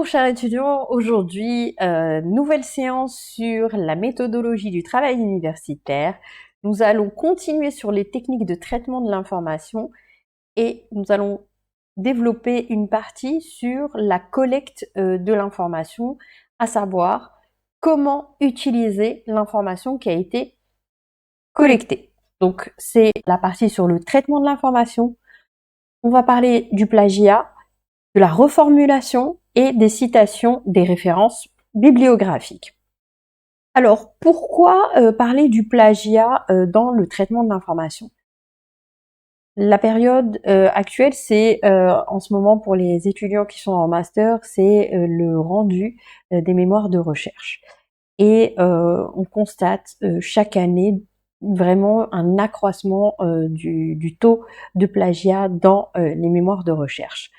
Bonjour chers étudiants, aujourd'hui nouvelle séance sur la méthodologie du travail universitaire. Nous allons continuer sur les techniques de traitement de l'information et nous allons développer une partie sur la collecte de l'information, à savoir comment utiliser l'information qui a été collectée. Donc c'est la partie sur le traitement de l'information. On va parler du plagiat, de la reformulation et des citations des références bibliographiques. Alors, pourquoi parler du plagiat dans le traitement de l'information? La période actuelle, c'est en ce moment pour les étudiants qui sont en master, c'est le rendu des mémoires de recherche. Et on constate chaque année vraiment un accroissement du taux de plagiat dans les mémoires de recherche.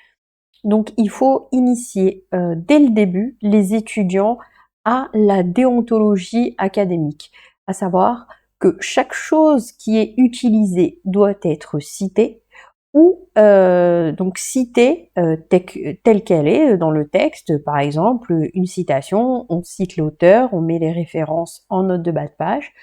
Donc, il faut initier dès le début les étudiants à la déontologie académique, à savoir que chaque chose qui est utilisée doit être citée ou donc citée telle qu'elle est dans le texte. Par exemple, une citation, on cite l'auteur, on met les références en note de bas de page,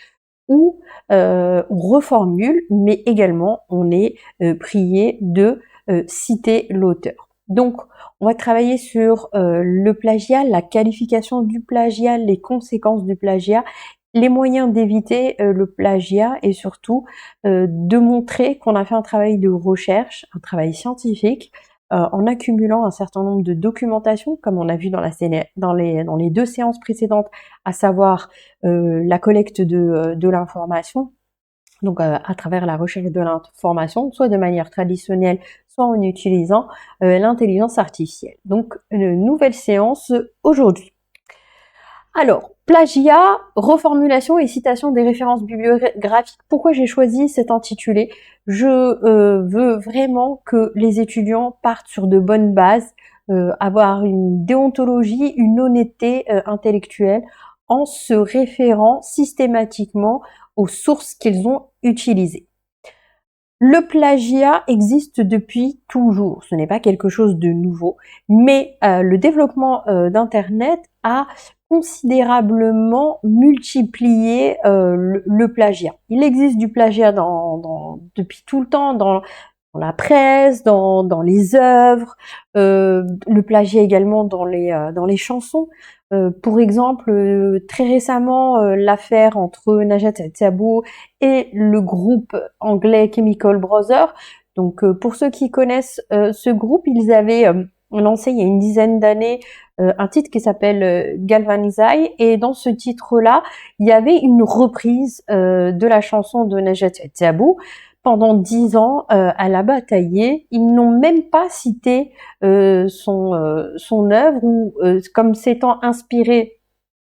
ou on reformule, mais également on est prié de citer l'auteur. Donc, on va travailler sur le plagiat, la qualification du plagiat, les conséquences du plagiat, les moyens d'éviter le plagiat et surtout de montrer qu'on a fait un travail de recherche, un travail scientifique, en accumulant un certain nombre de documentations, comme on a vu dans les deux séances précédentes, à savoir la collecte de l'information, donc à travers la recherche de l'information, soit de manière traditionnelle, soit en utilisant l'intelligence artificielle. Donc une nouvelle séance aujourd'hui. Alors, plagiat, reformulation et citation des références bibliographiques. Pourquoi j'ai choisi cet intitulé? Je veux vraiment que les étudiants partent sur de bonnes bases, avoir une déontologie, une honnêteté intellectuelle en se référant systématiquement aux sources qu'ils ont utilisées. Le plagiat existe depuis toujours, ce n'est pas quelque chose de nouveau, mais le développement d'Internet a considérablement multiplié le plagiat. Il existe du plagiat depuis tout le temps, dans la presse, dans les œuvres, le plagiat également dans les chansons. Pour exemple, très récemment, l'affaire entre Najat Sabou et le groupe anglais Chemical Brothers. Donc, pour ceux qui connaissent ce groupe, ils avaient lancé il y a une dizaine d'années un titre qui s'appelle Galvanize, et dans ce titre-là, il y avait une reprise de la chanson de Najat Sabou. Pendant 10 ans, elle a bataillé. Ils n'ont même pas cité son œuvre ou comme s'étant inspiré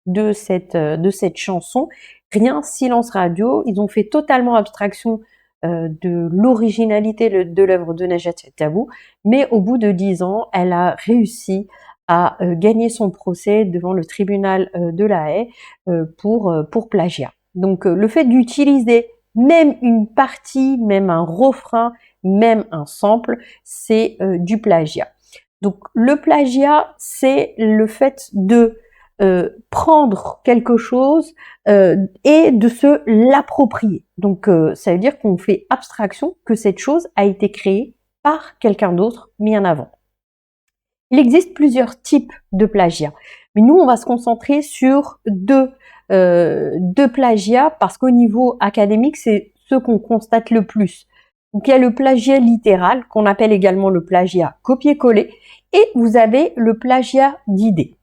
de cette chanson. Rien, silence radio. Ils ont fait totalement abstraction de l'originalité de l'œuvre de Najat Sabou, mais au bout de 10 ans, elle a réussi à gagner son procès devant le tribunal de La Haye pour plagiat. Donc le fait d'utiliser même une partie, même un refrain, même un sample, c'est du plagiat. Donc le plagiat, c'est le fait de prendre quelque chose et de se l'approprier. Donc ça veut dire qu'on fait abstraction que cette chose a été créée par quelqu'un d'autre bien avant. Il existe plusieurs types de plagiat, mais nous on va se concentrer sur deux plagiats parce qu'au niveau académique c'est ce qu'on constate le plus. Donc il y a le plagiat littéral qu'on appelle également le plagiat copier-coller et vous avez le plagiat d'idées.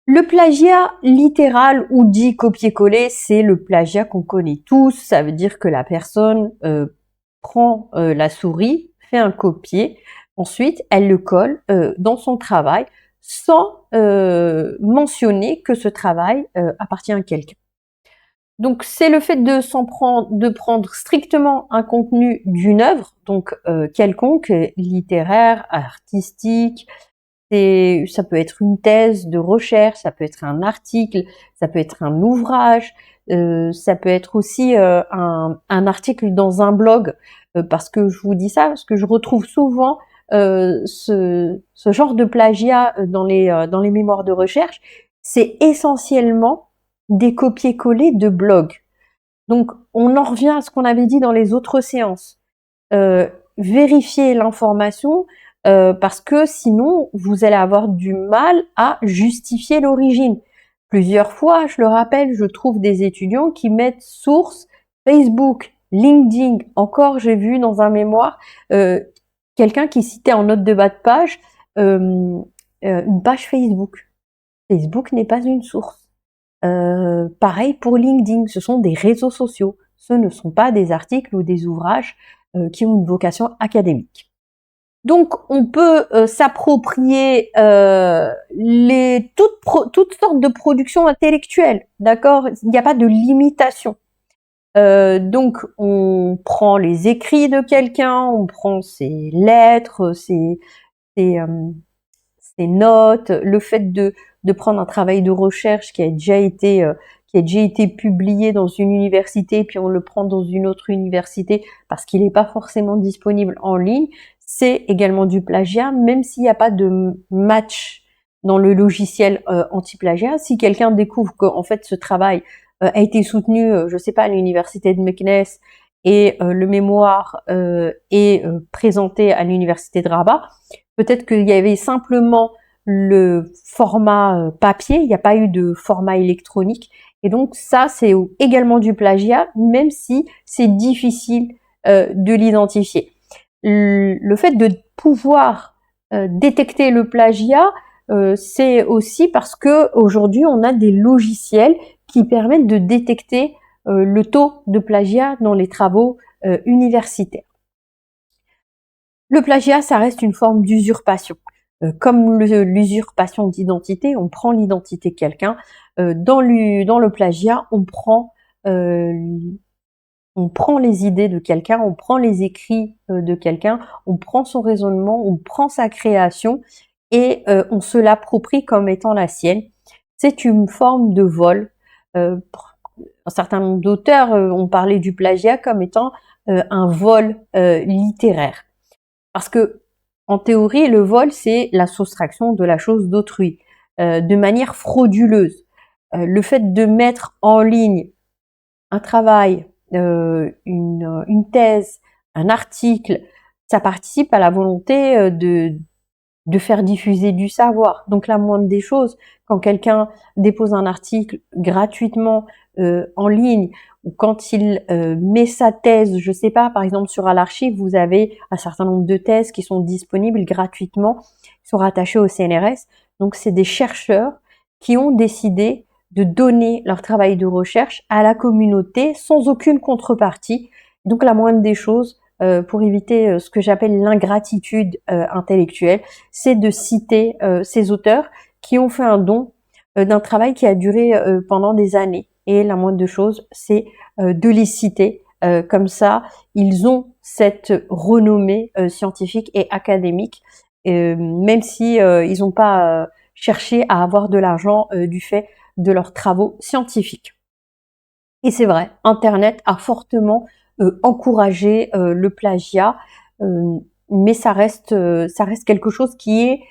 Le plagiat littéral ou dit copier-coller, c'est le plagiat qu'on connaît tous. Ça veut dire que la personne prend la souris, fait un copier, ensuite elle le colle dans son travail sans mentionner que ce travail appartient à quelqu'un. Donc c'est le fait de prendre strictement un contenu d'une œuvre, donc quelconque, littéraire, artistique. Ça peut être une thèse de recherche, ça peut être un article, ça peut être un ouvrage, ça peut être aussi un article dans un blog, parce que je vous dis ça, parce que je retrouve souvent ce genre de plagiat dans les mémoires de recherche, c'est essentiellement des copier-coller de blogs. Donc, on en revient à ce qu'on avait dit dans les autres séances. Vérifier l'information parce que sinon, vous allez avoir du mal à justifier l'origine. Plusieurs fois, je le rappelle, je trouve des étudiants qui mettent source Facebook, LinkedIn. Encore, j'ai vu dans un mémoire quelqu'un qui citait en note de bas de page une page Facebook. Facebook n'est pas une source. Pareil pour LinkedIn, ce sont des réseaux sociaux. Ce ne sont pas des articles ou des ouvrages qui ont une vocation académique. Donc, on peut s'approprier toutes sortes de productions intellectuelles, d'accord? Il n'y a pas de limitation. Donc, on prend les écrits de quelqu'un, on prend ses lettres, ses notes, le fait de prendre un travail de recherche qui a déjà été publié dans une université, puis on le prend dans une autre université parce qu'il n'est pas forcément disponible en ligne, c'est également du plagiat, même s'il n'y a pas de match dans le logiciel anti-plagiat. Si quelqu'un découvre qu'en fait ce travail a été soutenu, je sais pas, à l'université de Meknes et le mémoire est présenté à l'université de Rabat, peut-être qu'il y avait simplement le format papier, il n'y a pas eu de format électronique. Et donc ça, c'est également du plagiat, même si c'est difficile de l'identifier. Le fait de pouvoir détecter le plagiat, c'est aussi parce que aujourd'hui on a des logiciels qui permettent de détecter le taux de plagiat dans les travaux universitaires. Le plagiat, ça reste une forme d'usurpation. Comme l'usurpation d'identité, on prend l'identité de quelqu'un. Dans le plagiat, on prend les idées de quelqu'un, on prend les écrits de quelqu'un, on prend son raisonnement, on prend sa création et on se l'approprie comme étant la sienne. C'est une forme de vol. Un certain nombre d'auteurs ont parlé du plagiat comme étant un vol littéraire. Parce que, en théorie, le vol, c'est la soustraction de la chose d'autrui, de manière frauduleuse. Le fait de mettre en ligne un travail, une thèse, un article, ça participe à la volonté de faire diffuser du savoir. Donc la moindre des choses, quand quelqu'un dépose un article gratuitement en ligne, ou quand il met sa thèse, je sais pas, par exemple sur Al-Archive, vous avez un certain nombre de thèses qui sont disponibles gratuitement, qui sont rattachées au CNRS. Donc c'est des chercheurs qui ont décidé de donner leur travail de recherche à la communauté sans aucune contrepartie. Donc la moindre des choses, pour éviter ce que j'appelle l'ingratitude intellectuelle, c'est de citer ces auteurs qui ont fait un don d'un travail qui a duré pendant des années. Et la moindre des choses, c'est de les citer. Comme ça, ils ont cette renommée scientifique et académique, même si ils n'ont pas cherché à avoir de l'argent du fait de leurs travaux scientifiques. Et c'est vrai, Internet a fortement encouragé le plagiat, mais ça reste quelque chose qui est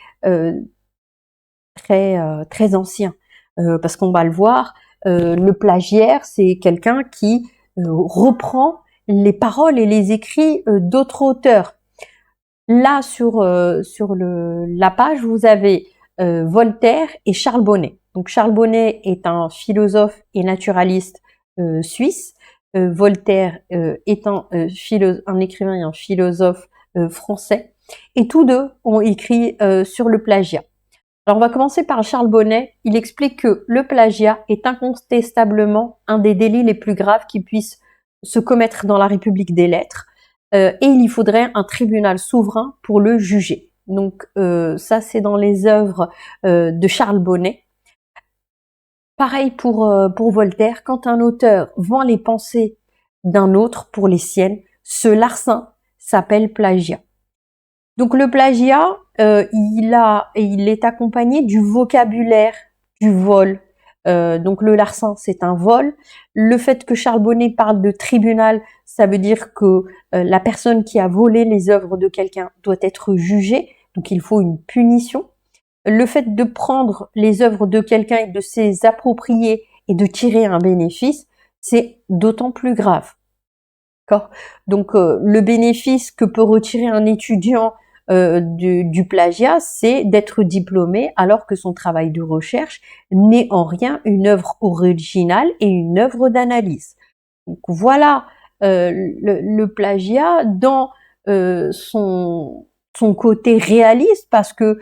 très ancien, parce qu'on va le voir, le plagiaire, c'est quelqu'un qui reprend les paroles et les écrits d'autres auteurs. Là, sur la page, vous avez Voltaire et Charles Bonnet. Donc Charles Bonnet est un philosophe et naturaliste suisse. Voltaire est un écrivain et un philosophe français. Et tous deux ont écrit sur le plagiat. Alors on va commencer par Charles Bonnet. Il explique que le plagiat est incontestablement un des délits les plus graves qui puissent se commettre dans la République des lettres. Et il y faudrait un tribunal souverain pour le juger. Donc ça, c'est dans les œuvres de Charles Bonnet. Pareil pour Voltaire, quand un auteur vend les pensées d'un autre pour les siennes, ce larcin s'appelle plagiat. Donc le plagiat, il est accompagné du vocabulaire du vol, Donc le larcin, c'est un vol. Le fait que Charles Bonnet parle de tribunal, ça veut dire que la personne qui a volé les œuvres de quelqu'un doit être jugée, donc il faut une punition. Le fait de prendre les œuvres de quelqu'un et de s'y approprier et de tirer un bénéfice, c'est d'autant plus grave. D'accord ? Donc le bénéfice que peut retirer un étudiant du plagiat, c'est d'être diplômé alors que son travail de recherche n'est en rien une œuvre originale et une œuvre d'analyse. Donc voilà le plagiat dans son côté réaliste, parce que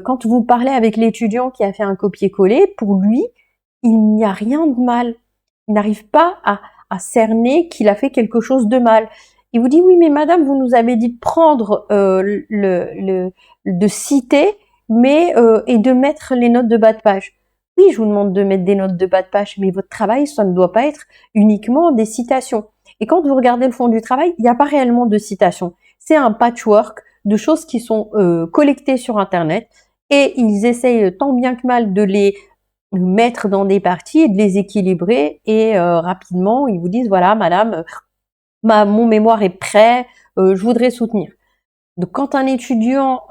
quand vous parlez avec l'étudiant qui a fait un copier-coller, pour lui, il n'y a rien de mal. Il n'arrive pas à cerner qu'il a fait quelque chose de mal. Il vous dit oui, mais madame, vous nous avez dit de prendre de citer, mais et de mettre les notes de bas de page. Oui, je vous demande de mettre des notes de bas de page, mais votre travail, ça ne doit pas être uniquement des citations. Et quand vous regardez le fond du travail, il n'y a pas réellement de citations. C'est un patchwork de choses qui sont collectées sur Internet, et ils essayent tant bien que mal de les mettre dans des parties et de les équilibrer, et rapidement ils vous disent voilà madame, mon mémoire est prêt, je voudrais soutenir. Donc quand un étudiant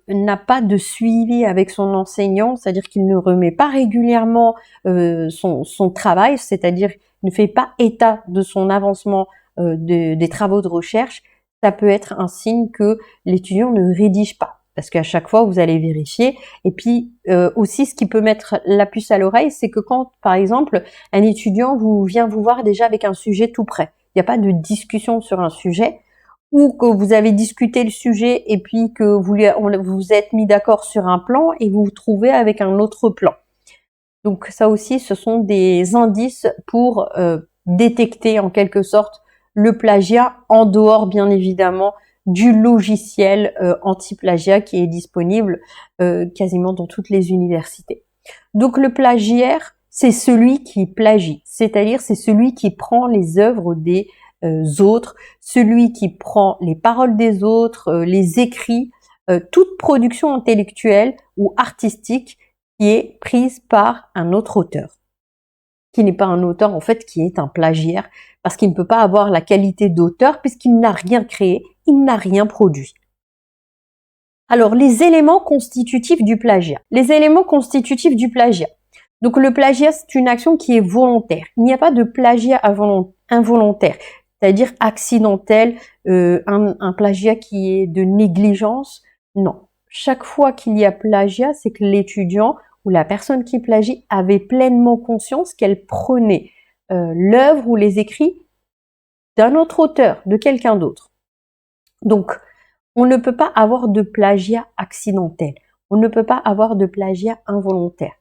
n'a pas de suivi avec son enseignant, c'est-à-dire qu'il ne remet pas régulièrement son travail, c'est-à-dire qu'il ne fait pas état de son avancement des travaux de recherche, ça peut être un signe que l'étudiant ne rédige pas. Parce qu'à chaque fois, vous allez vérifier. Et puis aussi, ce qui peut mettre la puce à l'oreille, c'est que quand, par exemple, un étudiant vient vous voir déjà avec un sujet tout prêt, il n'y a pas de discussion sur un sujet, ou que vous avez discuté le sujet et puis que vous êtes mis d'accord sur un plan et vous vous trouvez avec un autre plan. Donc ça aussi, ce sont des indices pour détecter en quelque sorte le plagiat, en dehors bien évidemment du logiciel anti-plagiat qui est disponible quasiment dans toutes les universités. Donc le plagiaire, c'est celui qui plagie, c'est-à-dire c'est celui qui prend les œuvres des autres, celui qui prend les paroles des autres, les écrits, toute production intellectuelle ou artistique qui est prise par un autre auteur, qui n'est pas un auteur en fait, qui est un plagiaire, parce qu'il ne peut pas avoir la qualité d'auteur puisqu'il n'a rien créé, il n'a rien produit. Alors, les éléments constitutifs du plagiat. Les éléments constitutifs du plagiat. Donc, le plagiat, c'est une action qui est volontaire. Il n'y a pas de plagiat involontaire, c'est-à-dire accidentel, un plagiat qui est de négligence. Non. Chaque fois qu'il y a plagiat, c'est que l'étudiant ou la personne qui plagie avait pleinement conscience qu'elle prenait l'œuvre ou les écrits d'un autre auteur, de quelqu'un d'autre. Donc, on ne peut pas avoir de plagiat accidentel. On ne peut pas avoir de plagiat involontaire.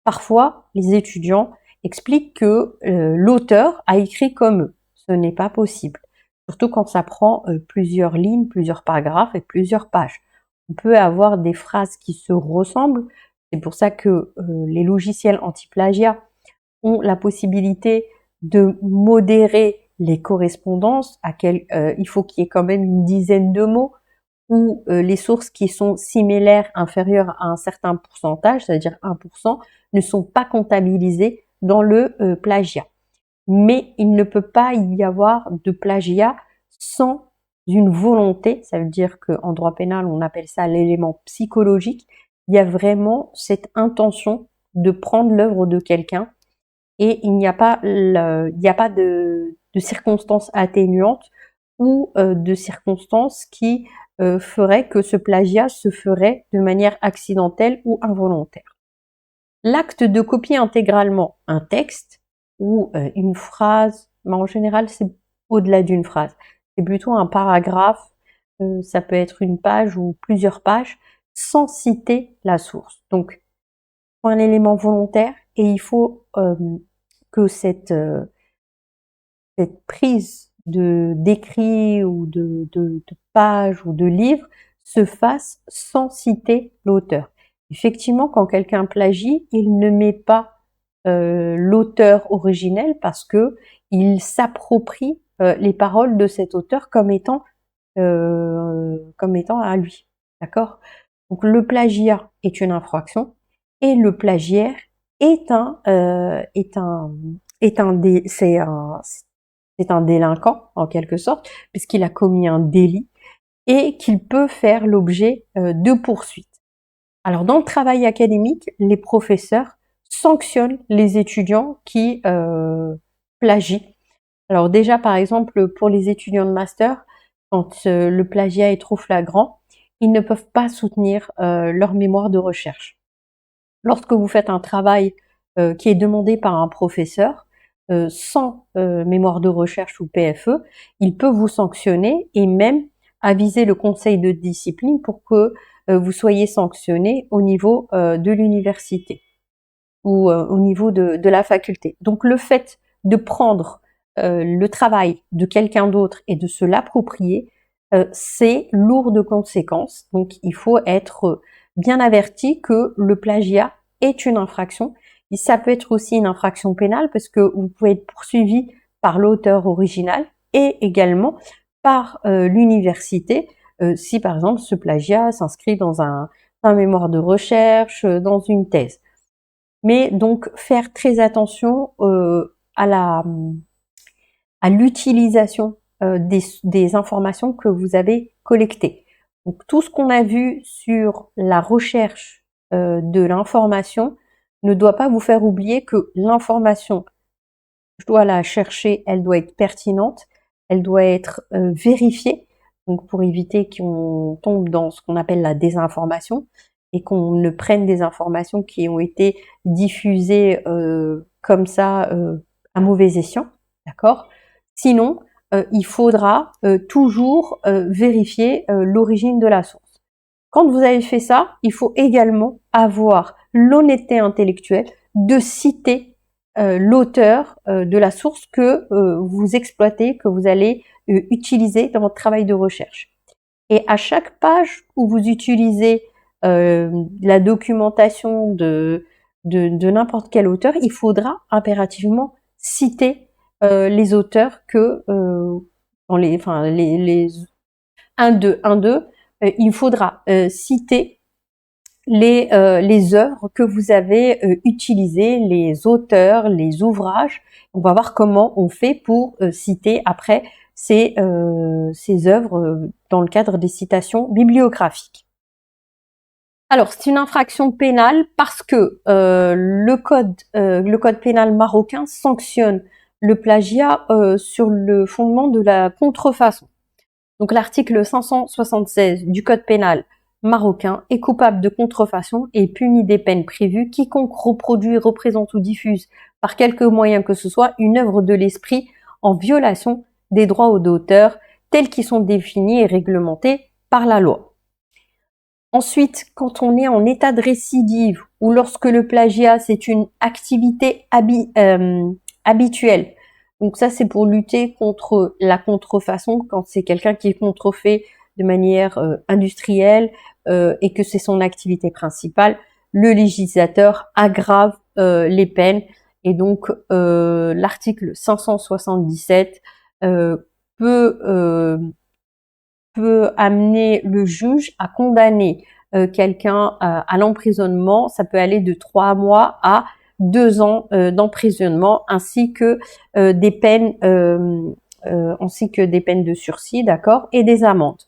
Parfois, les étudiants expliquent que l'auteur a écrit comme eux. Ce n'est pas possible. Surtout quand ça prend plusieurs lignes, plusieurs paragraphes et plusieurs pages. On peut avoir des phrases qui se ressemblent. C'est pour ça que les logiciels anti-plagiat ont la possibilité de modérer les correspondances. Il faut qu'il y ait quand même une dizaine de mots, ou les sources qui sont similaires, inférieures à un certain pourcentage, c'est-à-dire 1%, ne sont pas comptabilisées dans le plagiat. Mais il ne peut pas y avoir de plagiat sans une volonté, ça veut dire qu'en droit pénal, on appelle ça l'élément psychologique. Il y a vraiment cette intention de prendre l'œuvre de quelqu'un, et il n'y a pas de circonstances atténuantes ou de circonstances qui ferait que ce plagiat se ferait de manière accidentelle ou involontaire. L'acte de copier intégralement un texte ou une phrase, mais en général c'est au-delà d'une phrase, c'est plutôt un paragraphe, ça peut être une page ou plusieurs pages, sans citer la source. Donc, il faut un élément volontaire, et il faut que cette prise d'écrit ou de page ou de livre se fasse sans citer l'auteur. Effectivement, quand quelqu'un plagie, il ne met pas l'auteur originel, parce que il s'approprie les paroles de cet auteur comme étant à lui. D'accord ? Donc le plagiat est une infraction, et le plagiaire est c'est un délinquant en quelque sorte, puisqu'il a commis un délit et qu'il peut faire l'objet de poursuites. Alors dans le travail académique, les professeurs sanctionnent les étudiants qui plagient. Alors déjà par exemple pour les étudiants de master, quand le plagiat est trop flagrant, ils ne peuvent pas soutenir leur mémoire de recherche. Lorsque vous faites un travail qui est demandé par un professeur sans mémoire de recherche ou PFE, il peut vous sanctionner et même aviser le conseil de discipline pour que vous soyez sanctionné au niveau de l'université ou au niveau de la faculté. Donc le fait de prendre le travail de quelqu'un d'autre et de se l'approprier, c'est lourd de conséquences. Donc il faut être bien averti que le plagiat est une infraction. Et ça peut être aussi une infraction pénale parce que vous pouvez être poursuivi par l'auteur original et également par l'université si par exemple ce plagiat s'inscrit dans un mémoire de recherche, dans une thèse. Mais donc faire très attention à l'utilisation des informations que vous avez collectées. Donc tout ce qu'on a vu sur la recherche de l'information ne doit pas vous faire oublier que l'information, je dois la chercher, elle doit être pertinente, elle doit être vérifiée, donc pour éviter qu'on tombe dans ce qu'on appelle la désinformation et qu'on ne prenne des informations qui ont été diffusées comme ça à mauvais escient, d'accord? Sinon, il faudra toujours vérifier l'origine de la source. Quand vous avez fait ça, il faut également avoir l'honnêteté intellectuelle de citer l'auteur de la source que vous exploitez, que vous allez utiliser dans votre travail de recherche. Et à chaque page où vous utilisez la documentation de n'importe quel auteur, il faudra impérativement citer les auteurs que dans les 1, 2, il faudra citer les œuvres que vous avez utilisées, les auteurs, les ouvrages. On va voir comment on fait pour citer après ces œuvres dans le cadre des citations bibliographiques. Alors, c'est une infraction pénale parce que le code pénal marocain sanctionne le plagiat sur le fondement de la contrefaçon. Donc l'article 576 du code pénal marocain est coupable de contrefaçon et puni des peines prévues quiconque reproduit, représente ou diffuse par quelque moyen que ce soit une œuvre de l'esprit en violation des droits d'auteur tels qu'ils sont définis et réglementés par la loi. Ensuite, quand on est en état de récidive ou lorsque le plagiat c'est une activité habituelle, donc ça c'est pour lutter contre la contrefaçon quand c'est quelqu'un qui contrefait de manière industrielle et que c'est son activité principale, le législateur aggrave les peines et donc l'article 577 peut amener le juge à condamner quelqu'un à l'emprisonnement. Ça peut aller de 3 mois à 2 ans d'emprisonnement, ainsi que des peines de sursis, d'accord, et des amendes.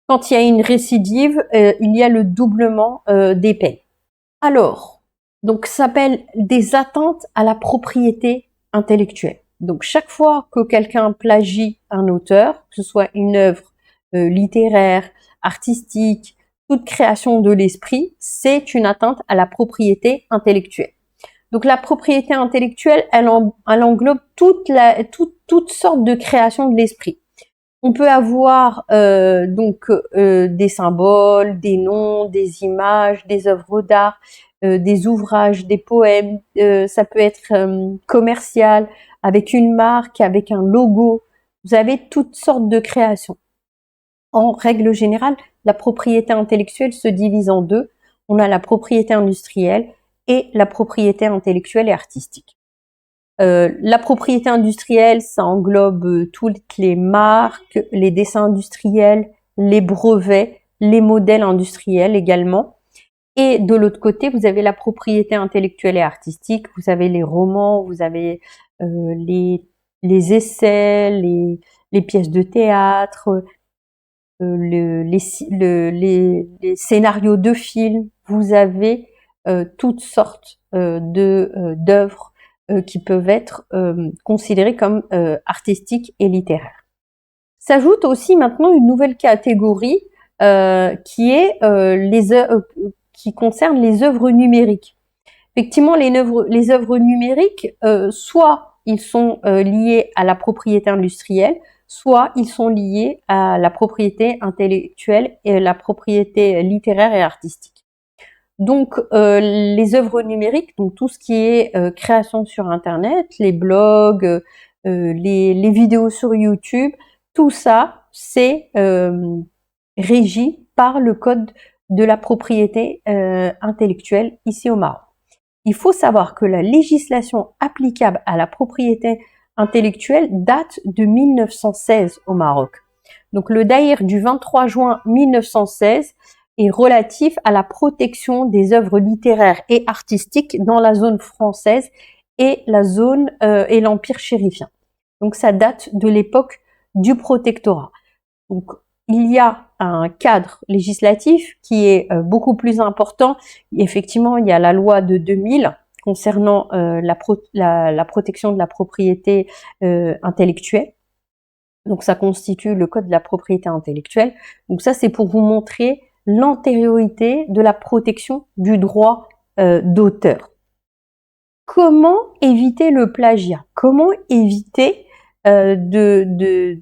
Quand il y a une récidive, il y a le doublement des peines. Alors, donc ça s'appelle des atteintes à la propriété intellectuelle. Donc chaque fois que quelqu'un plagie un auteur, que ce soit une œuvre littéraire, artistique, toute création de l'esprit, c'est une atteinte à la propriété intellectuelle. Donc la propriété intellectuelle, elle englobe toutes sortes de créations de l'esprit. On peut avoir des symboles, des noms, des images, des œuvres d'art, des ouvrages, des poèmes. Ça peut être commercial, avec une marque, avec un logo. Vous avez toutes sortes de créations. En règle générale, la propriété intellectuelle se divise en deux. On a la propriété industrielle et la propriété intellectuelle et artistique. La propriété industrielle, ça englobe toutes les marques, les dessins industriels, les brevets, les modèles industriels également. Et de l'autre côté, vous avez la propriété intellectuelle et artistique, vous avez les romans, vous avez les essais, les pièces de théâtre, les scénarios de films, vous avez toutes sortes d'œuvres qui peuvent être considérées comme artistiques et littéraires. S'ajoute aussi maintenant une nouvelle catégorie qui est qui concerne les œuvres numériques. Effectivement, les œuvres numériques, soit ils sont liés à la propriété industrielle, soit ils sont liés à la propriété intellectuelle et la propriété littéraire et artistique. Donc, les œuvres numériques, donc tout ce qui est création sur Internet, les blogs, les vidéos sur YouTube, tout ça, c'est régi par le code de la propriété intellectuelle ici au Maroc. Il faut savoir que la législation applicable à la propriété intellectuelle date de 1916 au Maroc. Donc le Daïr du 23 juin 1916 est relatif à la protection des œuvres littéraires et artistiques dans la zone française et l'empire chérifien. Donc ça date de l'époque du protectorat. Donc il y a un cadre législatif qui est beaucoup plus important. Effectivement, il y a la loi de 2000 concernant la protection de la propriété intellectuelle. Donc ça constitue le code de la propriété intellectuelle. Donc ça, c'est pour vous montrer l'antériorité de la protection du droit d'auteur. Comment éviter le plagiat? Comment éviter de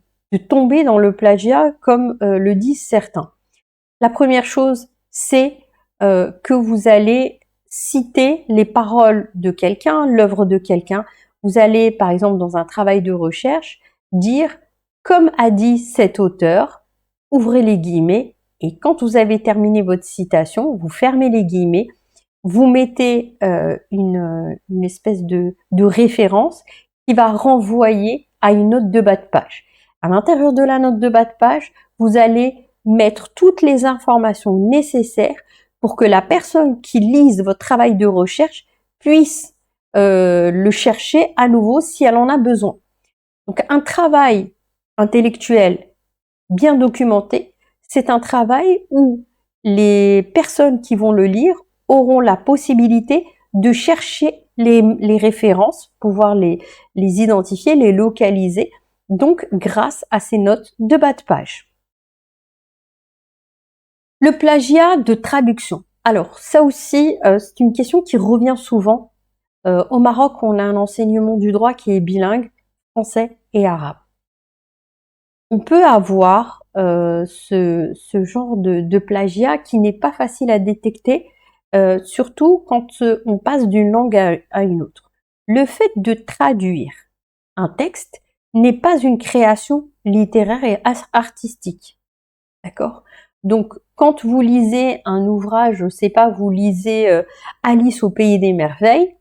tomber dans le plagiat comme le disent certains? La première chose, c'est que vous allez citer les paroles de quelqu'un, l'œuvre de quelqu'un. Vous allez, par exemple, dans un travail de recherche, dire « comme a dit cet auteur », ouvrez les guillemets, et quand vous avez terminé votre citation, vous fermez les guillemets, vous mettez une espèce de référence qui va renvoyer à une note de bas de page. À l'intérieur de la note de bas de page, vous allez mettre toutes les informations nécessaires pour que la personne qui lise votre travail de recherche puisse le chercher à nouveau si elle en a besoin. Donc un travail intellectuel bien documenté, c'est un travail où les personnes qui vont le lire auront la possibilité de chercher les références, pouvoir les identifier, les localiser, donc grâce à ces notes de bas de page. Le plagiat de traduction. Alors ça aussi, c'est une question qui revient souvent. Au Maroc, on a un enseignement du droit qui est bilingue, français et arabe. On peut avoir ce genre de plagiat qui n'est pas facile à détecter, surtout quand on passe d'une langue à une autre. Le fait de traduire un texte n'est pas une création littéraire et artistique. D'accord? Donc, quand vous lisez un ouvrage, je sais pas, vous lisez Alice au pays des merveilles,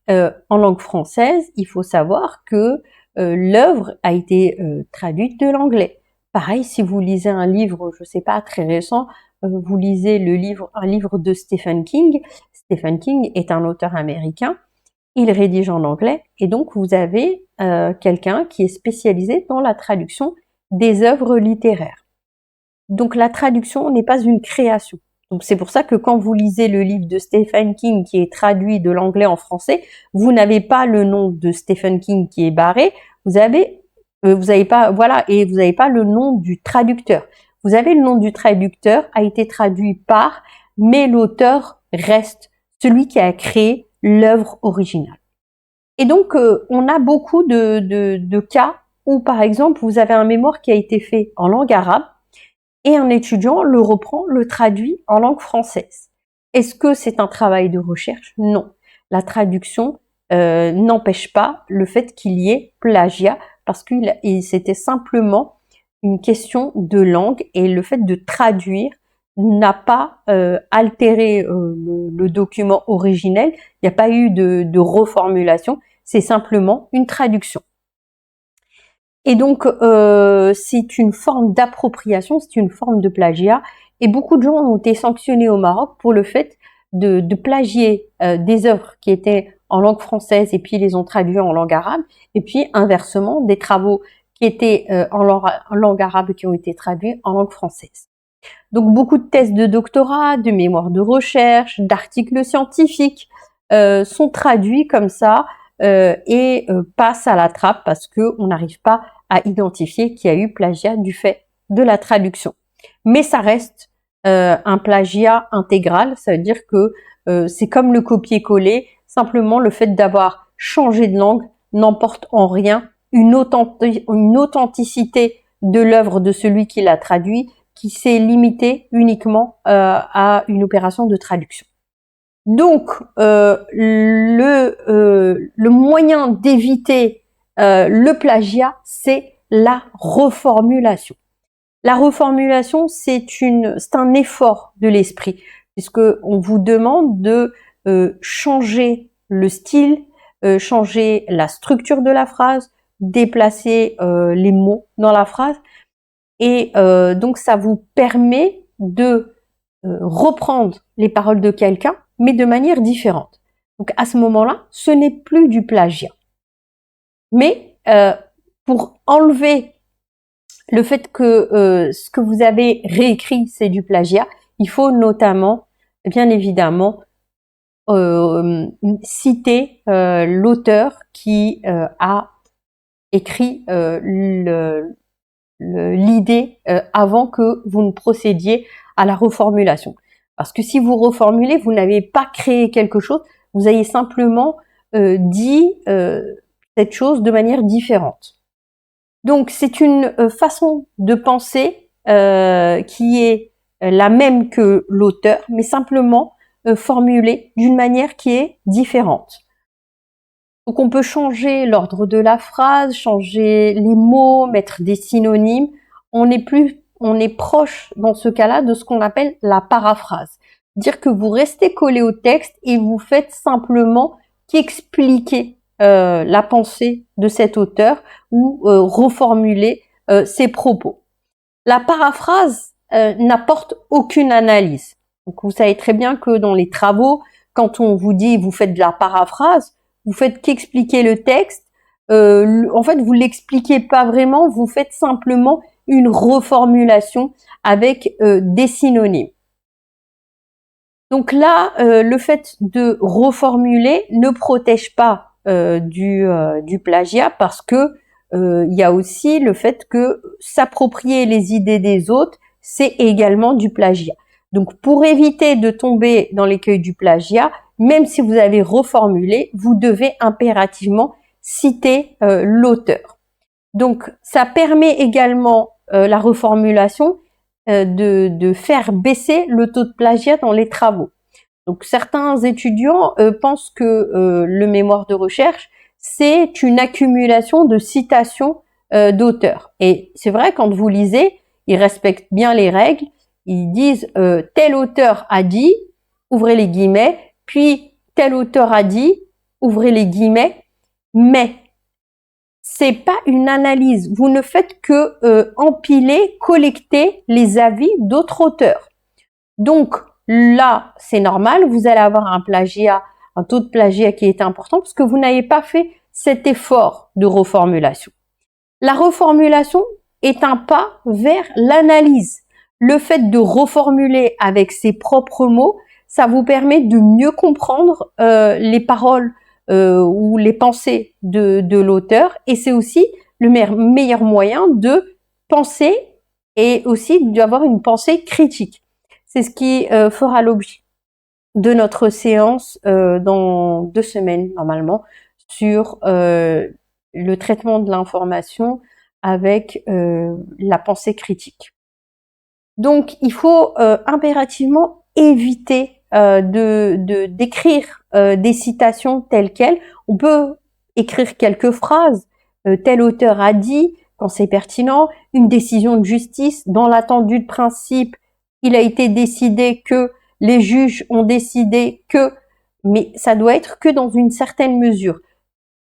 en langue française, il faut savoir que l'œuvre a été traduite de l'anglais. Pareil, si vous lisez un livre, je sais pas, très récent, vous lisez un livre de Stephen King. Stephen King est un auteur américain. Il rédige en anglais et donc vous avez quelqu'un qui est spécialisé dans la traduction des œuvres littéraires. Donc la traduction n'est pas une création. Donc c'est pour ça que quand vous lisez le livre de Stephen King qui est traduit de l'anglais en français, vous n'avez pas le nom de Stephen King qui est barré, vous avez pas, voilà, et vous n'avez pas le nom du traducteur. Vous avez le nom du traducteur, a été traduit par, mais l'auteur reste celui qui a créé l'œuvre originale. Et donc on a beaucoup de cas où par exemple vous avez un mémoire qui a été fait en langue arabe, et un étudiant le reprend, le traduit en langue française. Est-ce que c'est un travail de recherche? Non. La traduction n'empêche pas le fait qu'il y ait plagiat parce que c'était simplement une question de langue et le fait de traduire n'a pas altéré le document originel. Il n'y a pas eu de reformulation, c'est simplement une traduction. Et donc, c'est une forme d'appropriation, c'est une forme de plagiat. Et beaucoup de gens ont été sanctionnés au Maroc pour le fait de plagier des œuvres qui étaient en langue française et puis les ont traduits en langue arabe, et puis inversement des travaux qui étaient en langue arabe qui ont été traduits en langue française. Donc beaucoup de thèses de doctorat, de mémoires de recherche, d'articles scientifiques sont traduits comme ça et passent à la trappe parce qu'on n'arrive pas à identifier qu'il y a eu plagiat du fait de la traduction. Mais ça reste un plagiat intégral, ça veut dire que c'est comme le copier-coller, simplement le fait d'avoir changé de langue n'emporte en rien une authenticité de l'œuvre de celui qui l'a traduit, qui s'est limité uniquement à une opération de traduction. Donc, le moyen d'éviter le plagiat, c'est la reformulation. La reformulation, c'est un effort de l'esprit, puisque on vous demande de changer le style, changer la structure de la phrase, déplacer les mots dans la phrase, et donc ça vous permet de reprendre les paroles de quelqu'un, mais de manière différente. Donc à ce moment-là, ce n'est plus du plagiat. Mais pour enlever le fait que ce que vous avez réécrit, c'est du plagiat, il faut notamment, bien évidemment, citer l'auteur qui a écrit l'idée avant que vous ne procédiez à la reformulation. Parce que si vous reformulez, vous n'avez pas créé quelque chose, vous avez simplement dit cette chose de manière différente. Donc c'est une façon de penser qui est la même que l'auteur, mais simplement formulée d'une manière qui est différente. Donc on peut changer l'ordre de la phrase, changer les mots, mettre des synonymes. On est proche dans ce cas-là de ce qu'on appelle la paraphrase. Dire que vous restez collé au texte et vous faites simplement qu'expliquer la pensée de cet auteur ou reformuler ses propos. La paraphrase n'apporte aucune analyse. Donc vous savez très bien que dans les travaux, quand on vous dit vous faites de la paraphrase, vous faites qu'expliquer le texte. En fait, vous l'expliquez pas vraiment, vous faites simplement une reformulation avec des synonymes. Donc là, le fait de reformuler ne protège pas du plagiat parce que il y a aussi le fait que s'approprier les idées des autres, c'est également du plagiat. Donc pour éviter de tomber dans l'écueil du plagiat, même si vous avez reformulé, vous devez impérativement citer l'auteur. Donc ça permet également la reformulation de faire baisser le taux de plagiat dans les travaux. Donc certains étudiants pensent que le mémoire de recherche, c'est une accumulation de citations d'auteurs. Et c'est vrai, quand vous lisez, ils respectent bien les règles. Ils disent tel auteur a dit, ouvrez les guillemets, puis tel auteur a dit, ouvrez les guillemets, mais c'est pas une analyse. Vous ne faites que empiler, collecter les avis d'autres auteurs. Donc là, c'est normal, vous allez avoir un taux de plagiat qui est important parce que vous n'avez pas fait cet effort de reformulation. La reformulation est un pas vers l'analyse. Le fait de reformuler avec ses propres mots, ça vous permet de mieux comprendre les paroles ou les pensées de l'auteur, et c'est aussi le meilleur moyen de penser et aussi d'avoir une pensée critique. C'est ce qui fera l'objet de notre séance dans 2 semaines normalement sur le traitement de l'information avec la pensée critique. Donc il faut impérativement éviter d'écrire des citations telles quelles. On peut écrire quelques phrases, tel auteur a dit, quand c'est pertinent, une décision de justice, dans l'attendu de principe, il a été décidé que, les juges ont décidé que, mais ça doit être que dans une certaine mesure.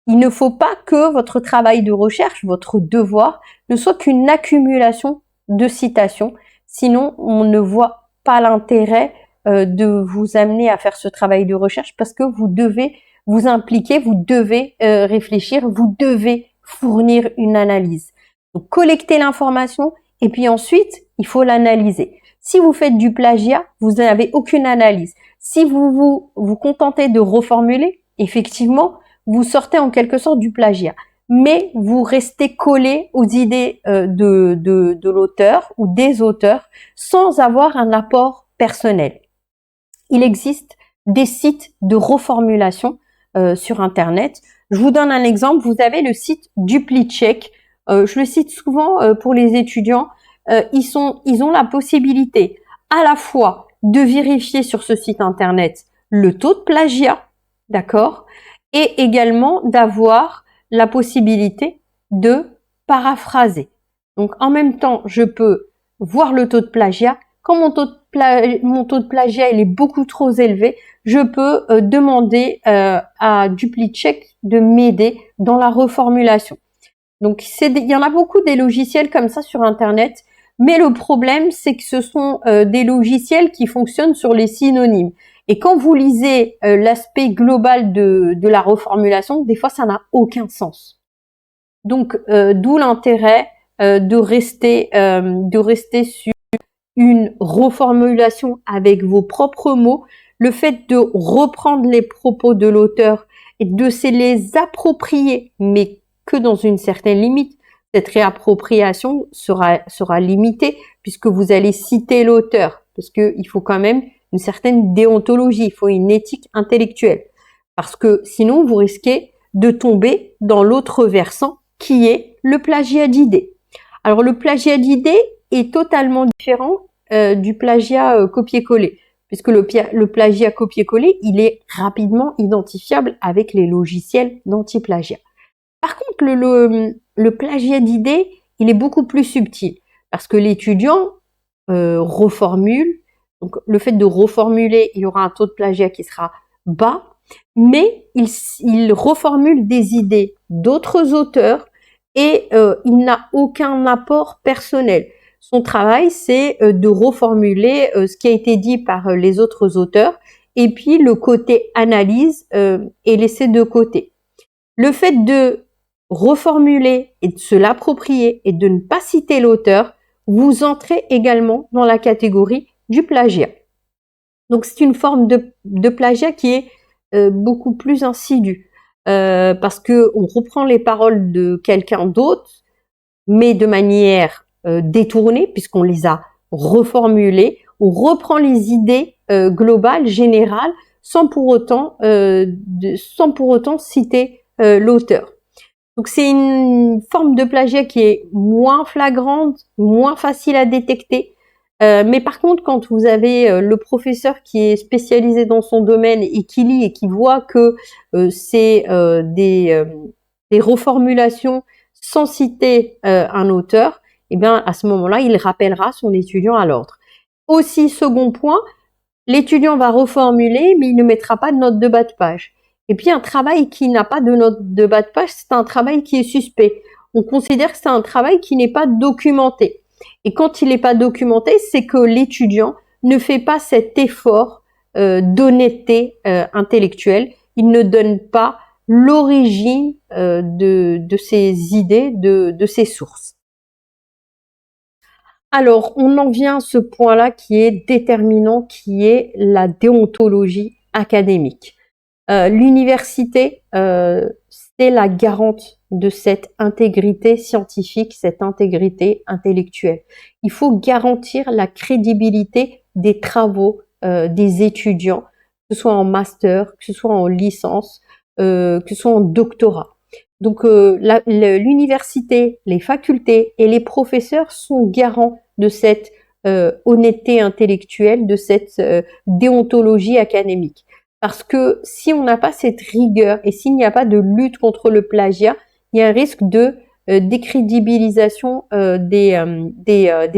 Il ne faut pas que votre travail de recherche, votre devoir, ne soit qu'une accumulation de citations, sinon on ne voit pas l'intérêt de vous amener à faire ce travail de recherche parce que vous devez vous impliquer, vous devez réfléchir, vous devez fournir une analyse. Donc, collecter l'information et puis ensuite, il faut l'analyser. Si vous faites du plagiat, vous n'avez aucune analyse. Si vous contentez de reformuler, effectivement, vous sortez en quelque sorte du plagiat. Mais vous restez collé aux idées de l'auteur ou des auteurs sans avoir un apport personnel. Il existe des sites de reformulation sur Internet. Je vous donne un exemple. Vous avez le site DupliCheck. Je le cite souvent pour les étudiants. Ils ont la possibilité à la fois de vérifier sur ce site Internet le taux de plagiat, d'accord, et également d'avoir la possibilité de paraphraser. Donc, en même temps, je peux voir le taux de plagiat. Quand mon taux de plagiat il est beaucoup trop élevé, je peux demander à DupliCheck de m'aider dans la reformulation. Donc, il y en a beaucoup des logiciels comme ça sur Internet, mais le problème, c'est que ce sont des logiciels qui fonctionnent sur les synonymes. Et quand vous lisez l'aspect global de la reformulation, des fois, ça n'a aucun sens. Donc, d'où l'intérêt de rester sur une reformulation avec vos propres mots, le fait de reprendre les propos de l'auteur et de se les approprier, mais que dans une certaine limite. Cette réappropriation sera limitée puisque vous allez citer l'auteur, parce qu'il faut quand même une certaine déontologie, il faut une éthique intellectuelle, parce que sinon vous risquez de tomber dans l'autre versant qui est le plagiat d'idées. Alors le plagiat d'idées est totalement différent du plagiat copier-coller, puisque le plagiat copier-coller, il est rapidement identifiable avec les logiciels d'anti-plagiat. Par contre, le plagiat d'idées, il est beaucoup plus subtil, parce que l'étudiant reformule. Donc, le fait de reformuler, il y aura un taux de plagiat qui sera bas, mais il reformule des idées d'autres auteurs et il n'a aucun apport personnel. Son travail, c'est de reformuler ce qui a été dit par les autres auteurs, et puis le côté analyse est laissé de côté. Le fait de reformuler et de se l'approprier et de ne pas citer l'auteur, vous entrez également dans la catégorie du plagiat. Donc c'est une forme de plagiat qui est beaucoup plus insidue parce que on reprend les paroles de quelqu'un d'autre, mais de manière détournée puisqu'on les a reformulées. On reprend les idées globales, générales, sans pour autant citer l'auteur. Donc c'est une forme de plagiat qui est moins flagrante, moins facile à détecter. Mais par contre, quand vous avez le professeur qui est spécialisé dans son domaine et qui lit et qui voit que c'est des reformulations sans citer un auteur, eh bien à ce moment-là, il rappellera son étudiant à l'ordre. Aussi, second point, l'étudiant va reformuler, mais il ne mettra pas de note de bas de page. Et puis un travail qui n'a pas de note de bas de page, c'est un travail qui est suspect. On considère que c'est un travail qui n'est pas documenté. Et quand il n'est pas documenté, c'est que l'étudiant ne fait pas cet effort d'honnêteté intellectuelle. Il ne donne pas l'origine de ses idées, de ses sources. Alors, on en vient à ce point-là qui est déterminant, qui est la déontologie académique. L'université, c'est la garante de cette intégrité scientifique, cette intégrité intellectuelle. Il faut garantir la crédibilité des travaux des étudiants, que ce soit en master, que ce soit en licence, que ce soit en doctorat. Donc l'université, les facultés et les professeurs sont garants de cette honnêteté intellectuelle, de cette déontologie académique. Parce que si on n'a pas cette rigueur et s'il n'y a pas de lutte contre le plagiat, il y a un risque de décrédibilisation des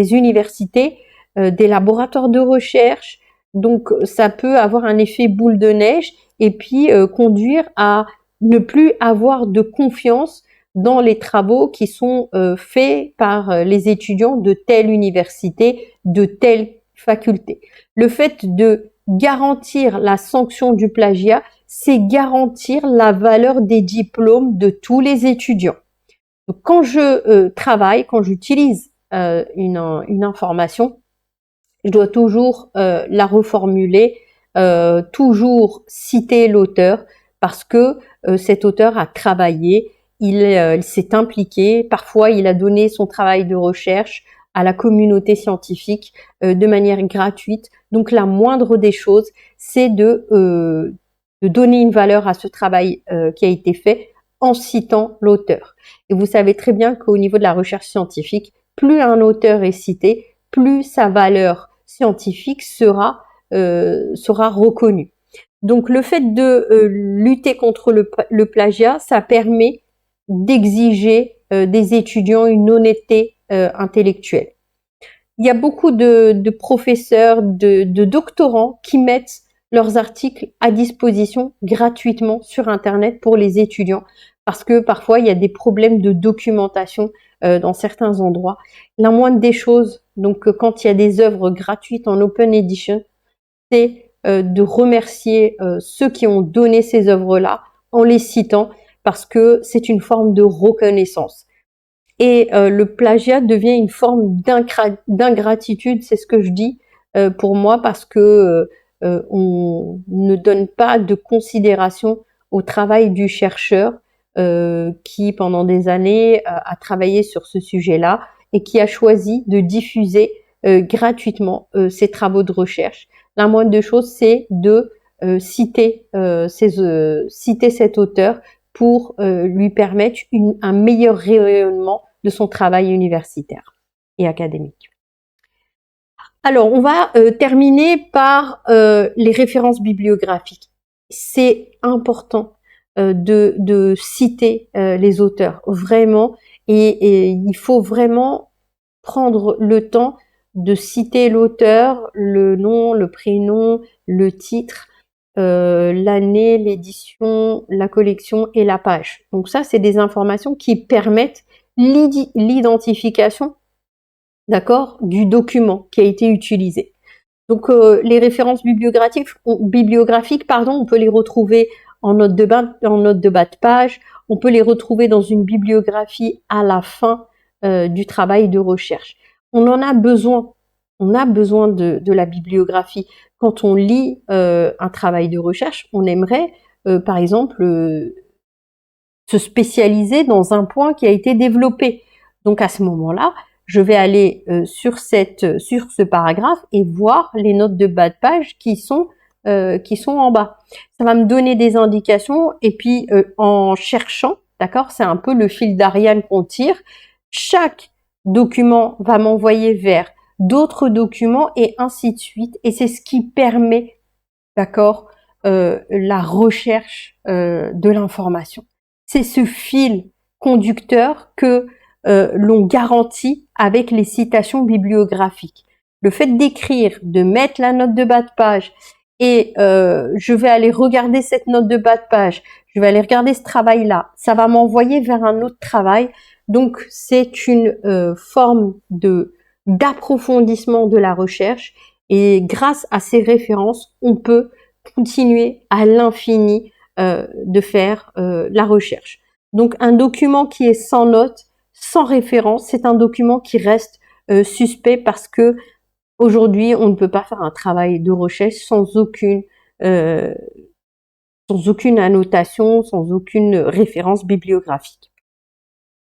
universités, des laboratoires de recherche. Donc ça peut avoir un effet boule de neige et puis conduire à ne plus avoir de confiance dans les travaux qui sont faits par les étudiants de telle université, de telle faculté. Le fait de garantir la sanction du plagiat, c'est garantir la valeur des diplômes de tous les étudiants. Donc, quand je travaille, quand j'utilise une information, je dois toujours la reformuler, toujours citer l'auteur, parce que cet auteur a travaillé, il s'est impliqué, parfois il a donné son travail de recherche à la communauté scientifique de manière gratuite. Donc la moindre des choses, c'est de donner une valeur à ce travail qui a été fait en citant l'auteur. Et vous savez très bien qu'au niveau de la recherche scientifique, plus un auteur est cité, plus sa valeur scientifique sera reconnue. Donc le fait de lutter contre le plagiat, ça permet d'exiger des étudiants une honnêteté intellectuelle. Il y a beaucoup de professeurs, de doctorants qui mettent leurs articles à disposition gratuitement sur Internet pour les étudiants, parce que parfois il y a des problèmes de documentation dans certains endroits. La moindre des choses, donc quand il y a des œuvres gratuites en open edition, c'est de remercier ceux qui ont donné ces œuvres-là en les citant, parce que c'est une forme de reconnaissance. Et le plagiat devient une forme d'ingratitude, c'est ce que je dis pour moi, parce que on ne donne pas de considération au travail du chercheur qui, pendant des années, a travaillé sur ce sujet-là et qui a choisi de diffuser gratuitement ses travaux de recherche. La moindre des choses, c'est de citer cet auteur pour lui permettre un meilleur rayonnement de son travail universitaire et académique. Alors, on va terminer par les références bibliographiques. C'est important de citer les auteurs, vraiment, et il faut vraiment prendre le temps de citer l'auteur, le nom, le prénom, le titre, l'année, l'édition, la collection et la page. Donc ça, c'est des informations qui permettent l'identification, d'accord, du document qui a été utilisé. Donc les références bibliographiques, on peut les retrouver en note de bas de page, on peut les retrouver dans une bibliographie à la fin du travail de recherche. On a besoin de la bibliographie. Quand on lit un travail de recherche, on aimerait, par exemple, se spécialiser dans un point qui a été développé. Donc à ce moment-là, je vais aller sur ce paragraphe et voir les notes de bas de page qui sont en bas. Ça va me donner des indications et puis en cherchant, d'accord, c'est un peu le fil d'Ariane qu'on tire. Chaque document va m'envoyer vers d'autres documents et ainsi de suite. Et c'est ce qui permet, d'accord, la recherche de l'information. C'est ce fil conducteur que l'on garantit avec les citations bibliographiques. Le fait d'écrire, de mettre la note de bas de page et je vais aller regarder cette note de bas de page, je vais aller regarder ce travail-là, ça va m'envoyer vers un autre travail. Donc c'est une forme d'approfondissement de la recherche et grâce à ces références, on peut continuer à l'infini de faire la recherche. Donc un document qui est sans note, sans référence, c'est un document qui reste suspect parce que aujourd'hui on ne peut pas faire un travail de recherche sans aucune annotation, sans aucune référence bibliographique.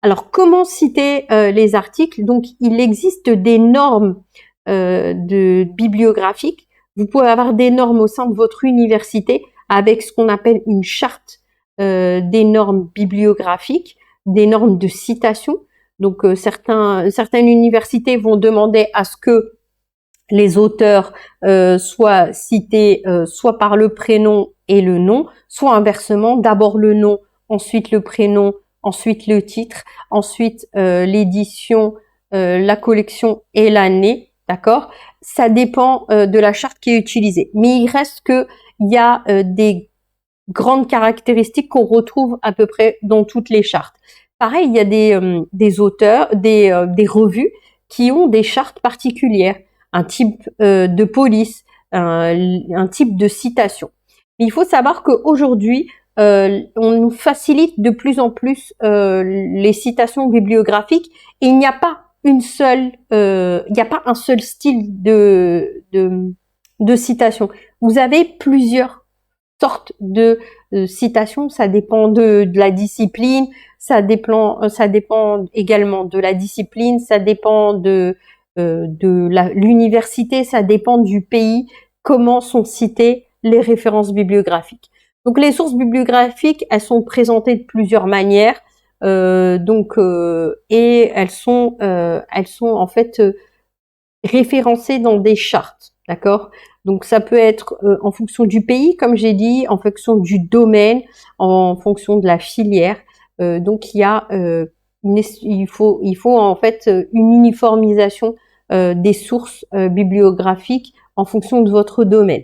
Alors comment citer les articles? Donc il existe des normes bibliographiques. Vous pouvez avoir des normes au sein de votre université avec ce qu'on appelle une charte des normes bibliographiques, des normes de citation. Donc certaines universités vont demander à ce que les auteurs soient cités soit par le prénom et le nom, soit inversement, d'abord le nom, ensuite le prénom, ensuite le titre, ensuite l'édition, la collection et l'année, d'accord? Ça dépend de la charte qui est utilisée. Mais il reste que il y a des grandes caractéristiques qu'on retrouve à peu près dans toutes les chartes. Pareil, il y a des auteurs, des revues qui ont des chartes particulières, un type de police, un type de citation. Mais il faut savoir qu'aujourd'hui, on nous facilite de plus en plus les citations bibliographiques et il n'y a pas un seul style de citation. Vous avez plusieurs sortes de citations, ça dépend de la discipline, ça dépend également de la discipline, ça dépend de l'université, ça dépend du pays, comment sont citées les références bibliographiques. Donc les sources bibliographiques, elles sont présentées de plusieurs manières, et elles sont en fait référencées dans des chartes, d'accord? Donc ça peut être en fonction du pays, comme j'ai dit, en fonction du domaine, en fonction de la filière. Donc il faut en fait une uniformisation des sources bibliographiques en fonction de votre domaine.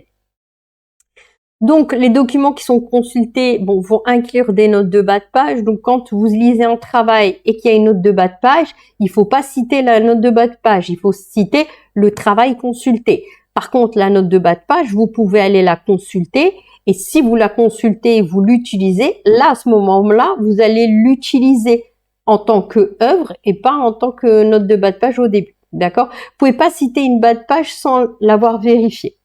Donc, les documents qui sont consultés, vont inclure des notes de bas de page. Donc, quand vous lisez un travail et qu'il y a une note de bas de page, il faut pas citer la note de bas de page, il faut citer le travail consulté. Par contre, la note de bas de page, vous pouvez aller la consulter et si vous la consultez et vous l'utilisez, là, à ce moment-là, vous allez l'utiliser en tant que œuvre et pas en tant que note de bas de page au début. D'accord? Vous pouvez pas citer une bas de page sans l'avoir vérifié.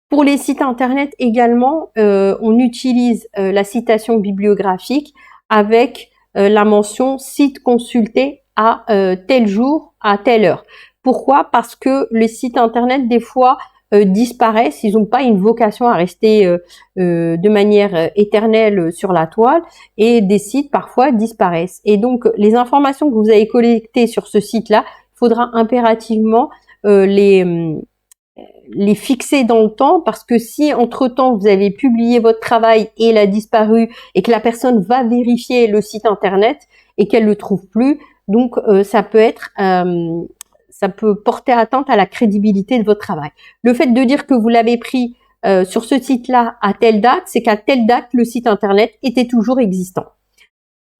Pour les sites internet également, on utilise la citation bibliographique avec la mention site consulté à tel jour, à telle heure. Pourquoi? Parce que les sites internet, des fois, disparaissent, ils n'ont pas une vocation à rester de manière éternelle sur la toile et des sites parfois disparaissent. Et donc, les informations que vous avez collectées sur ce site-là, il faudra impérativement les fixer dans le temps parce que si entre-temps vous avez publié votre travail et il a disparu et que la personne va vérifier le site internet et qu'elle le trouve plus, donc ça peut porter atteinte à la crédibilité de votre travail. Le fait de dire que vous l'avez pris sur ce site-là à telle date, c'est qu'à telle date le site internet était toujours existant.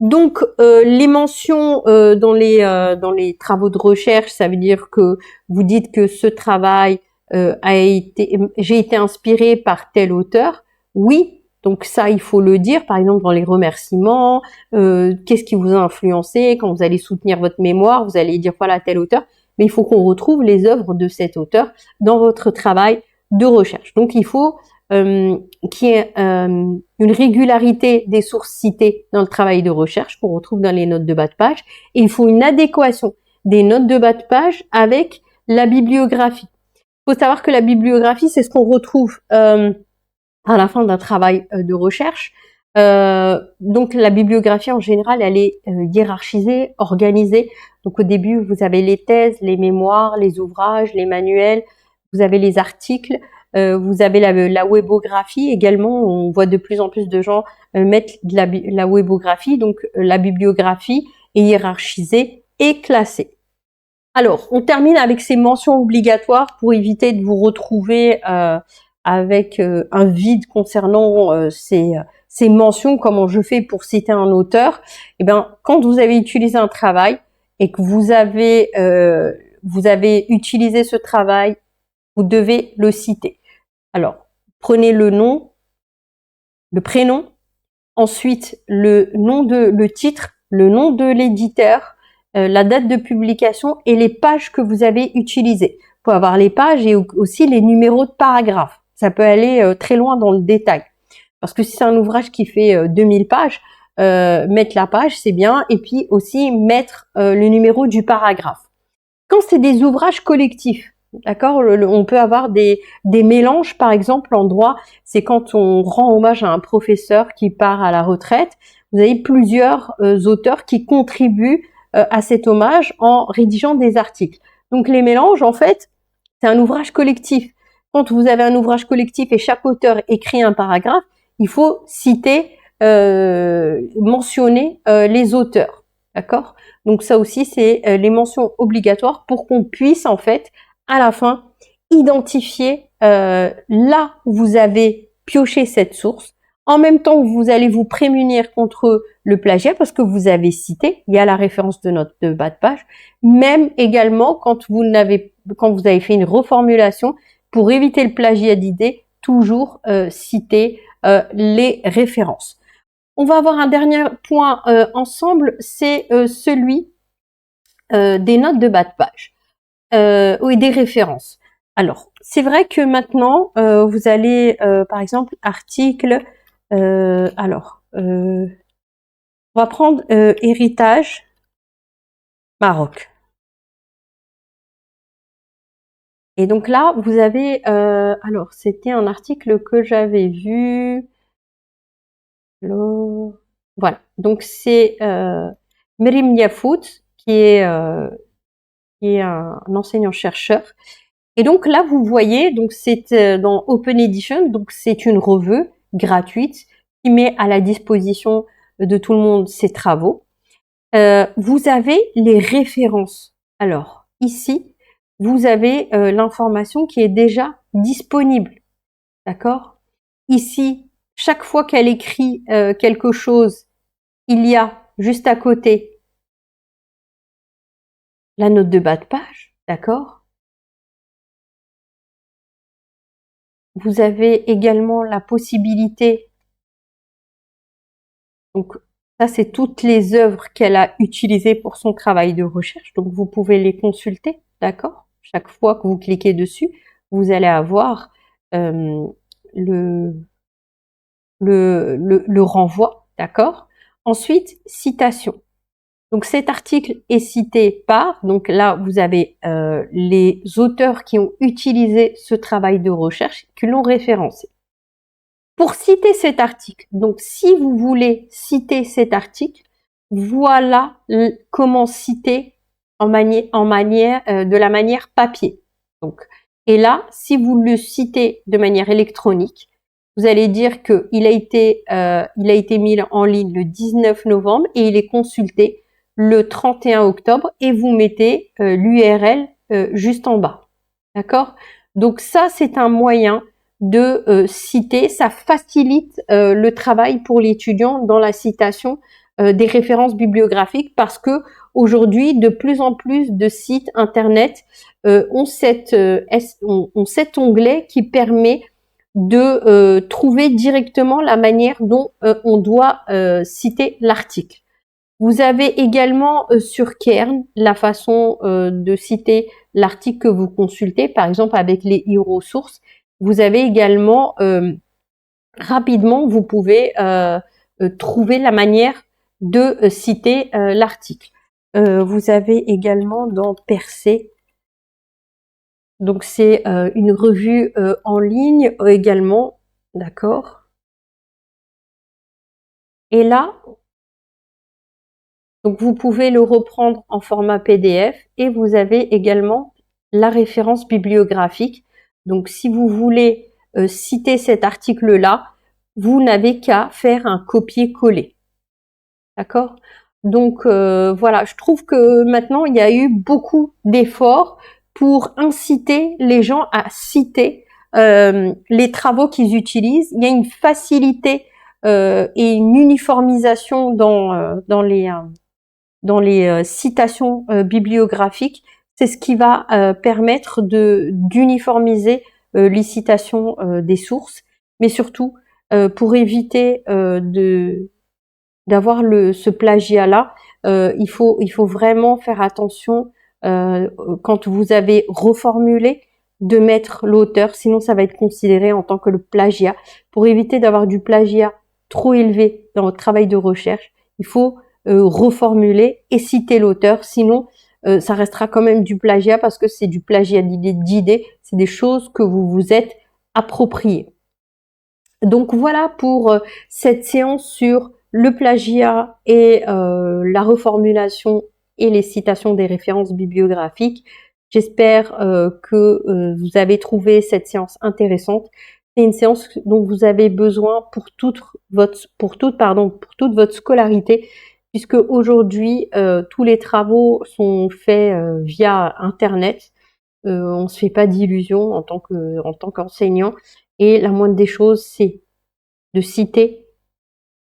Donc les mentions dans les travaux de recherche, ça veut dire que vous dites que ce travail j'ai été inspirée par tel auteur. Oui, donc ça il faut le dire, par exemple dans les remerciements, qu'est-ce qui vous a influencé quand vous allez soutenir votre mémoire, vous allez dire voilà tel auteur, mais il faut qu'on retrouve les œuvres de cet auteur dans votre travail de recherche. Donc il faut qu'il y ait une régularité des sources citées dans le travail de recherche qu'on retrouve dans les notes de bas de page, et il faut une adéquation des notes de bas de page avec la bibliographie. Il faut savoir que la bibliographie, c'est ce qu'on retrouve à la fin d'un travail de recherche. Donc la bibliographie en général, elle est hiérarchisée, organisée. Donc au début, vous avez les thèses, les mémoires, les ouvrages, les manuels, vous avez les articles, vous avez la webographie également. On voit de plus en plus de gens mettre de la webographie. Donc la bibliographie est hiérarchisée et classée. Alors, on termine avec ces mentions obligatoires pour éviter de vous retrouver avec un vide concernant ces mentions, comment je fais pour citer un auteur. Eh bien, quand vous avez utilisé un travail et que vous avez utilisé ce travail, vous devez le citer. Alors, prenez le nom, le prénom, ensuite le titre, le nom de l'éditeur, la date de publication et les pages que vous avez utilisées. Vous pouvez avoir les pages et aussi les numéros de paragraphes. Ça peut aller très loin dans le détail. Parce que si c'est un ouvrage qui fait 2000 pages, mettre la page, c'est bien. Et puis aussi mettre le numéro du paragraphe. Quand c'est des ouvrages collectifs, d'accord, on peut avoir des mélanges, par exemple, en droit. C'est quand on rend hommage à un professeur qui part à la retraite. Vous avez plusieurs auteurs qui contribuent à cet hommage en rédigeant des articles. Donc les mélanges, en fait, c'est un ouvrage collectif. Quand vous avez un ouvrage collectif et chaque auteur écrit un paragraphe, il faut citer, mentionner les auteurs. D'accord? Donc ça aussi, c'est les mentions obligatoires pour qu'on puisse, en fait, à la fin, identifier là où vous avez pioché cette source. En même temps, vous allez vous prémunir contre le plagiat parce que vous avez cité, il y a la référence de note de bas de page, même également quand vous avez fait une reformulation, pour éviter le plagiat d'idées, toujours citer les références. On va avoir un dernier point ensemble, c'est celui des notes de bas de page et des références. Alors, c'est vrai que maintenant, vous allez, par exemple, article, on va prendre héritage Maroc. Et donc là, vous avez, alors c'était un article que j'avais vu. Voilà, donc c'est Merim Yafout qui est un enseignant-chercheur. Et donc là, vous voyez, donc c'est dans Open Edition, donc c'est une revue gratuite qui met à la disposition de tout le monde ses travaux. Vous avez les références. Alors ici, vous avez l'information qui est déjà disponible, d'accord? Ici, chaque fois qu'elle écrit quelque chose, il y a juste à côté la note de bas de page, d'accord? Vous avez également la possibilité, donc ça c'est toutes les œuvres qu'elle a utilisées pour son travail de recherche, donc vous pouvez les consulter, d'accord? Chaque fois que vous cliquez dessus, vous allez avoir le renvoi, d'accord? Ensuite, citation. Donc cet article est cité par, donc là vous avez les auteurs qui ont utilisé ce travail de recherche, qui l'ont référencé. Pour citer cet article, donc si vous voulez citer cet article, voilà comment citer de la manière papier. Donc, et là, si vous le citez de manière électronique, vous allez dire qu'il a été mis en ligne le 19 novembre et il est consulté le 31 octobre et vous mettez l'URL juste en bas. D'accord? Donc ça, c'est un moyen de citer, ça facilite le travail pour l'étudiant dans la citation des références bibliographiques parce que aujourd'hui, de plus en plus de sites internet ont cet onglet qui permet de trouver directement la manière dont on doit citer l'article. Vous avez également sur Cairn la façon de citer l'article que vous consultez, par exemple avec les e-ressources. Vous avez également rapidement, vous pouvez trouver la manière de citer l'article. Vous avez également dans Percé, donc c'est une revue en ligne également, d'accord. Et là, donc vous pouvez le reprendre en format PDF et vous avez également la référence bibliographique. Donc si vous voulez citer cet article-là, vous n'avez qu'à faire un copier-coller. D'accord? Donc voilà, je trouve que maintenant il y a eu beaucoup d'efforts pour inciter les gens à citer les travaux qu'ils utilisent. Il y a une facilité et une uniformisation dans les citations bibliographiques. C'est ce qui va permettre d'uniformiser les citations des sources, mais surtout pour éviter d'avoir ce plagiat-là, il faut vraiment faire attention quand vous avez reformulé de mettre l'auteur, sinon ça va être considéré en tant que le plagiat. Pour éviter d'avoir du plagiat trop élevé dans votre travail de recherche, il faut reformuler et citer l'auteur, sinon ça restera quand même du plagiat parce que c'est du plagiat d'idées, c'est des choses que vous vous êtes appropriées. Donc voilà pour cette séance sur le plagiat et la reformulation et les citations des références bibliographiques. J'espère que vous avez trouvé cette séance intéressante. C'est une séance dont vous avez besoin pour toute votre scolarité, puisque aujourd'hui tous les travaux sont faits via Internet. On se fait pas d'illusions en tant qu'enseignant. Et la moindre des choses, c'est de citer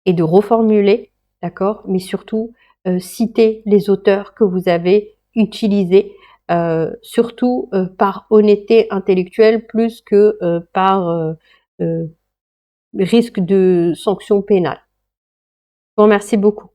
et de reformuler, d'accord? Mais surtout, citer les auteurs que vous avez utilisés surtout par honnêteté intellectuelle plus que par risque de sanction pénale. Je vous remercie beaucoup.